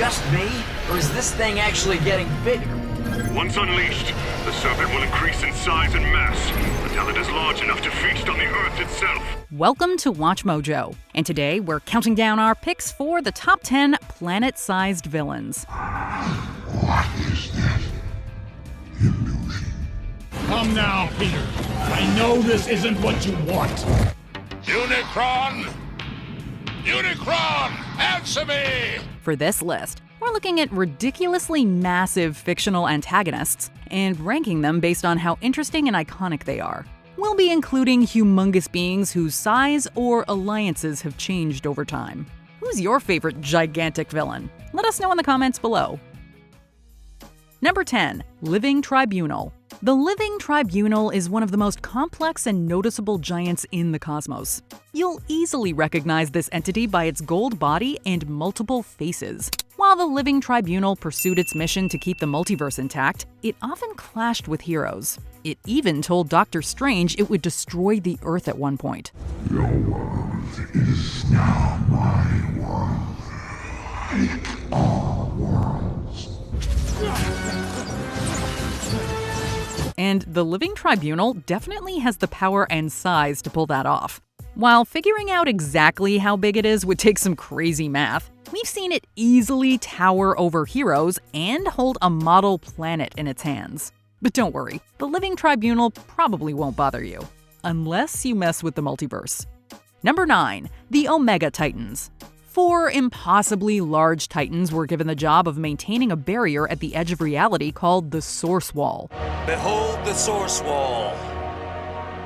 just me, or is this thing actually getting bigger? Once unleashed, the serpent will increase in size and mass until it is large enough to feast on the Earth itself. Welcome to Watch Mojo, and today we're counting down our picks for the top 10 planet-sized villains. What is this illusion? Come now, Peter. I know this isn't what you want. Unicron! Unicron! Answer me! For this list, we're looking at ridiculously massive fictional antagonists and ranking them based on how interesting and iconic they are. We'll be including humongous beings whose size or alliances have changed over time. Who's your favorite gigantic villain? Let us know in the comments below. Number 10. Living Tribunal. The Living Tribunal is one of the most complex and noticeable giants in the cosmos. You'll easily recognize this entity by its gold body and multiple faces. While the Living Tribunal pursued its mission to keep the multiverse intact, it often clashed with heroes. It even told Doctor Strange it would destroy the Earth at one point. Your world is now my world. Like all worlds. And the Living Tribunal definitely has the power and size to pull that off. While figuring out exactly how big it is would take some crazy math, we've seen it easily tower over heroes and hold a model planet in its hands. But don't worry, the Living Tribunal probably won't bother you, unless you mess with the multiverse. Number 9. The Omega Titans. 4 impossibly large titans were given the job of maintaining a barrier at the edge of reality called the Source Wall. Behold the Source Wall.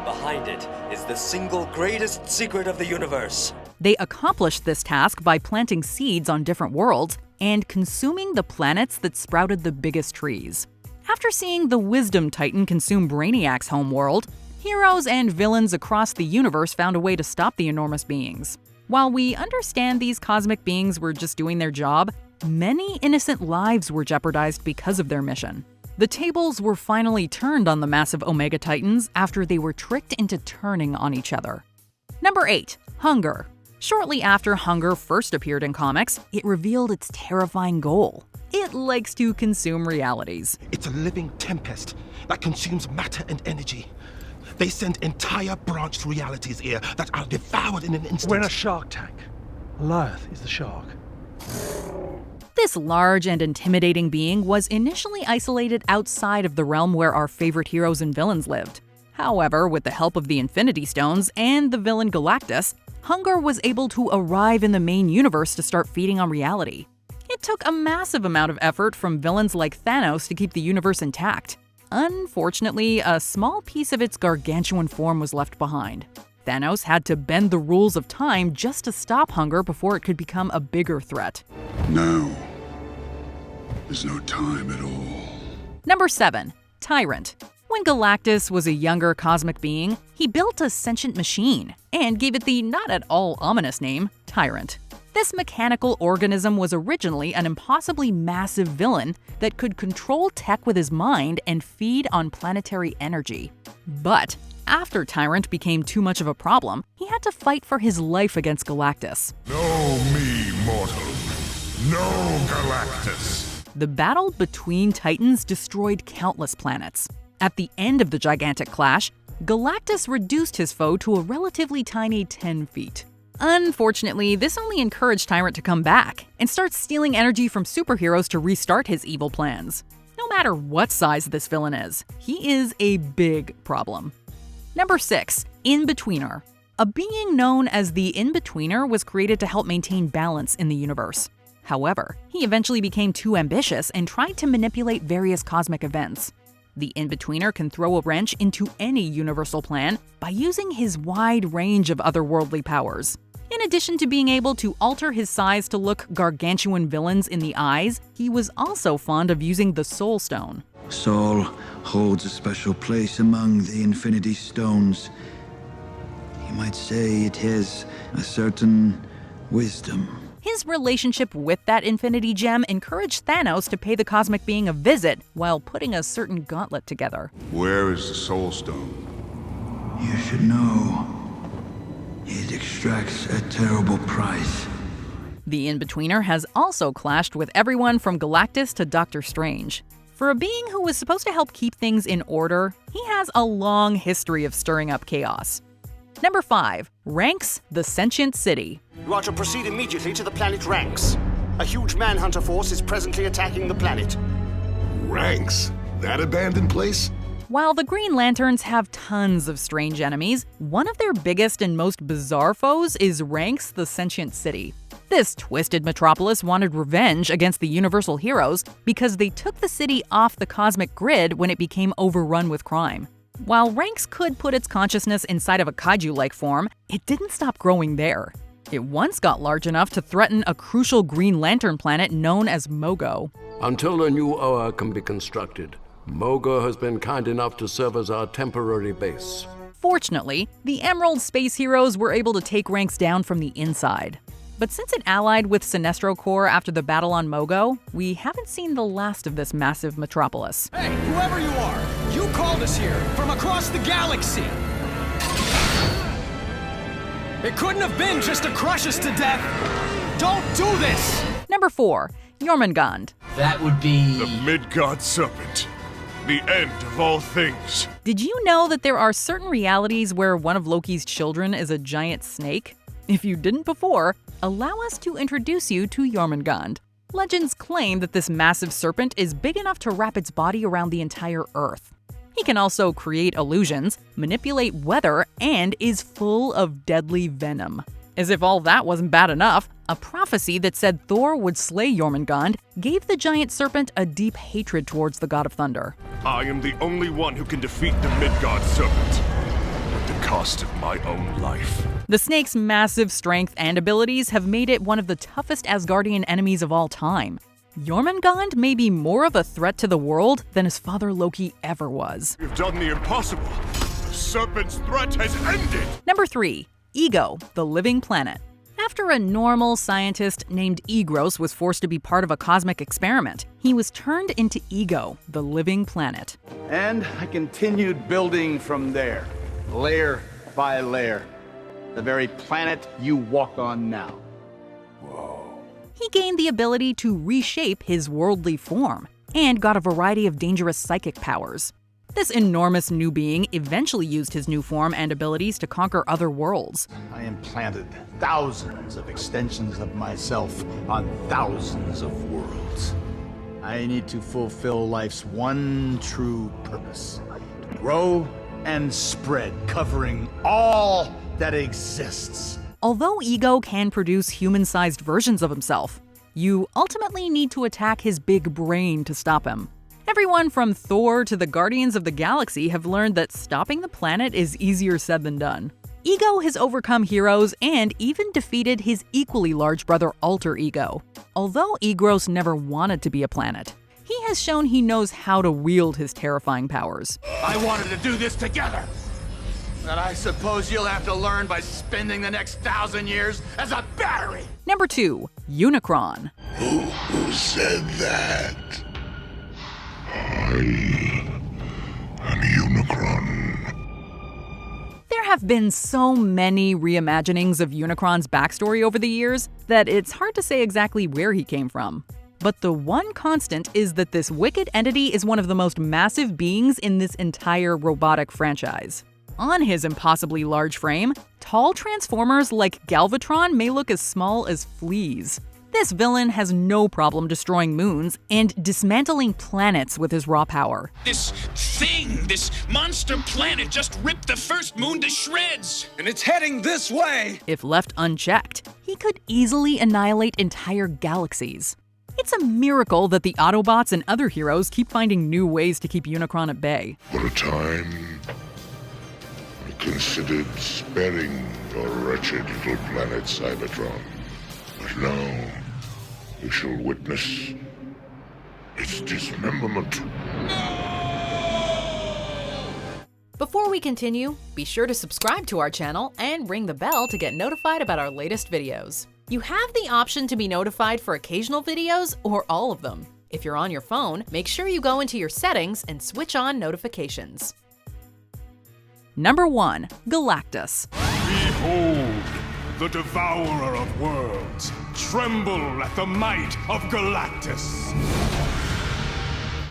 Behind it is the single greatest secret of the universe. They accomplished this task by planting seeds on different worlds and consuming the planets that sprouted the biggest trees. After seeing the Wisdom Titan consume Brainiac's homeworld, heroes and villains across the universe found a way to stop the enormous beings. While we understand these cosmic beings were just doing their job, many innocent lives were jeopardized because of their mission. The tables were finally turned on the massive Omega Titans after they were tricked into turning on each other. Number 8. Hunger. Shortly after Hunger first appeared in comics, it revealed its terrifying goal. It likes to consume realities. It's a living tempest that consumes matter and energy. They send entire branched realities here that are devoured in an instant. We're in a shark tank. Earth is the shark. This large and intimidating being was initially isolated outside of the realm where our favorite heroes and villains lived. However, with the help of the Infinity Stones and the villain Galactus, Hunger was able to arrive in the main universe to start feeding on reality. It took a massive amount of effort from villains like Thanos to keep the universe intact. Unfortunately, a small piece of its gargantuan form was left behind. Thanos had to bend the rules of time just to stop Hunger before it could become a bigger threat. Now is no time at all. Number 7. Tyrant. When Galactus was a younger cosmic being, he built a sentient machine and gave it the not at all ominous name, Tyrant. This mechanical organism was originally an impossibly massive villain that could control tech with his mind and feed on planetary energy. But after Tyrant became too much of a problem, he had to fight for his life against Galactus. Know me, mortal. No Galactus. The battle between Titans destroyed countless planets. At the end of the gigantic clash, Galactus reduced his foe to a relatively tiny 10 feet. Unfortunately, this only encouraged Tyrant to come back and start stealing energy from superheroes to restart his evil plans. No matter what size this villain is, he is a big problem. Number 6. In-Betweener. A being known as the In-Betweener was created to help maintain balance in the universe. However, he eventually became too ambitious and tried to manipulate various cosmic events. The In-Betweener can throw a wrench into any universal plan by using his wide range of otherworldly powers. In addition to being able to alter his size to look gargantuan villains in the eyes, he was also fond of using the Soul Stone. Soul holds a special place among the Infinity Stones. You might say it has a certain wisdom. His relationship with that Infinity Gem encouraged Thanos to pay the cosmic being a visit while putting a certain gauntlet together. Where is the Soul Stone? You should know. It extracts a terrible price. The In-Betweener has also clashed with everyone from Galactus to Doctor Strange. For a being who was supposed to help keep things in order, he has a long history of stirring up chaos. Number 5. Ranks, the Sentient City. You are to proceed immediately to the planet Ranks. A huge manhunter force is presently attacking the planet. Ranks? That abandoned place? While the Green Lanterns have tons of strange enemies, one of their biggest and most bizarre foes is Ranks, the Sentient City. This twisted metropolis wanted revenge against the Universal heroes because they took the city off the cosmic grid when it became overrun with crime. While Ranks could put its consciousness inside of a kaiju-like form, it didn't stop growing there. It once got large enough to threaten a crucial Green Lantern planet known as Mogo. Until a new Oa can be constructed, Mogo has been kind enough to serve as our temporary base. Fortunately, the Emerald Space Heroes were able to take Ranks down from the inside. But since it allied with Sinestro Corps after the battle on Mogo, we haven't seen the last of this massive metropolis. Hey, whoever you are, you called us here from across the galaxy. It couldn't have been just to crush us to death. Don't do this! Number 4. Jormungand. That would be... the Midgard Serpent. The end of all things. Did you know that there are certain realities where one of Loki's children is a giant snake? If you didn't before, allow us to introduce you to Jormungand. Legends claim that this massive serpent is big enough to wrap its body around the entire Earth. He can also create illusions, manipulate weather, and is full of deadly venom. As if all that wasn't bad enough, a prophecy that said Thor would slay Jormungand gave the giant serpent a deep hatred towards the god of thunder. I am the only one who can defeat the Midgard Serpent, at the cost of my own life. The snake's massive strength and abilities have made it one of the toughest Asgardian enemies of all time. Jormungand may be more of a threat to the world than his father Loki ever was. You've done the impossible. The Serpent's threat has ended. Number 3. Ego, the Living Planet. After a normal scientist named Egros was forced to be part of a cosmic experiment, he was turned into Ego, the Living Planet. And I continued building from there, layer by layer. The very planet you walk on now. He gained the ability to reshape his worldly form, and got a variety of dangerous psychic powers. This enormous new being eventually used his new form and abilities to conquer other worlds. I implanted thousands of extensions of myself on thousands of worlds. I need to fulfill life's one true purpose. To grow and spread, covering all that exists. Although Ego can produce human-sized versions of himself, you ultimately need to attack his big brain to stop him. Everyone from Thor to the Guardians of the Galaxy have learned that stopping the planet is easier said than done. Ego has overcome heroes and even defeated his equally large brother Alter Ego. Although Egros never wanted to be a planet, he has shown he knows how to wield his terrifying powers. I wanted to do this together. But I suppose you'll have to learn by spending the next 1,000 years as a battery. Number 2. Unicron. Who said that? I am Unicron. There have been so many reimaginings of Unicron's backstory over the years that it's hard to say exactly where he came from. But the one constant is that this wicked entity is one of the most massive beings in this entire robotic franchise. On his impossibly large frame, tall Transformers like Galvatron may look as small as fleas. This villain has no problem destroying moons and dismantling planets with his raw power. This thing, this monster planet just ripped the first moon to shreds! And it's heading this way! If left unchecked, he could easily annihilate entire galaxies. It's a miracle that the Autobots and other heroes keep finding new ways to keep Unicron at bay. For a time, I considered sparing your wretched little planet Cybertron. But now, we shall witness its dismemberment. Before we continue, be sure to subscribe to our channel and ring the bell to get notified about our latest videos. You have the option to be notified for occasional videos or all of them. If you're on your phone, make sure you go into your settings and switch on notifications. Number 1. Galactus. Behold, the devourer of worlds, tremble at the might of Galactus.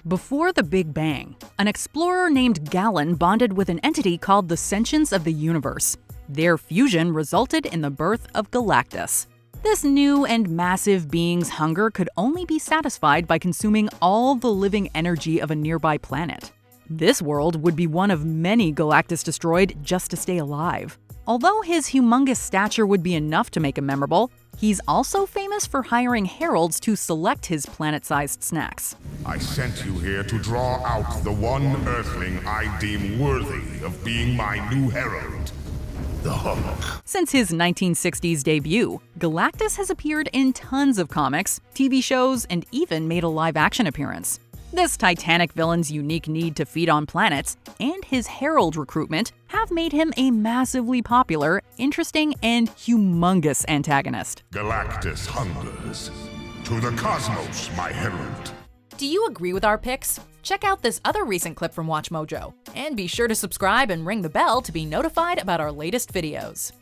Before the Big Bang, an explorer named Galen bonded with an entity called the Sentience of the Universe. Their fusion resulted in the birth of Galactus. This new and massive being's hunger could only be satisfied by consuming all the living energy of a nearby planet. This world would be one of many Galactus destroyed just to stay alive. Although his humongous stature would be enough to make him memorable, he's also famous for hiring heralds to select his planet-sized snacks. I sent you here to draw out the one Earthling I deem worthy of being my new herald. The Hulk. Since his 1960s debut, Galactus has appeared in tons of comics, TV shows, and even made a live-action appearance. This Titanic villain's unique need to feed on planets and his herald recruitment have made him a massively popular, interesting, and humongous antagonist. Galactus hungers. To the cosmos, my herald. Do you agree with our picks? Check out this other recent clip from WatchMojo, and be sure to subscribe and ring the bell to be notified about our latest videos.